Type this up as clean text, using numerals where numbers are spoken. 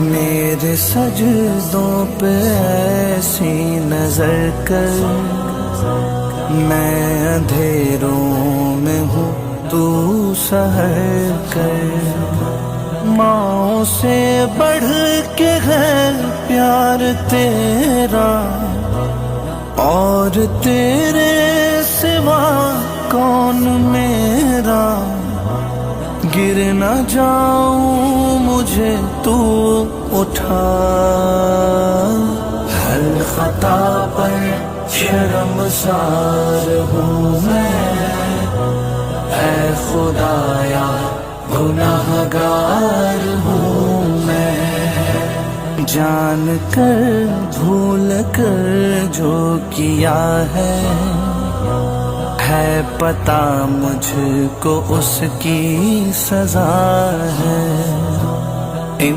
میرے سجدوں پہ ایسی نظر کر، میں اندھیروں میں ہوں تو سحر کر، ماؤں سے بڑھ کے ہے پیار تیرا، اور تیرے سوا کون میرا، گر نہ جاؤں مجھے تو اٹھا، ہر خطا پر شرمسار ہوں میں، اے خدایا گناہ گار ہوں میں، جان کر بھول کر جو کیا ہے پتہ مجھ کو اس کی سزا ہے۔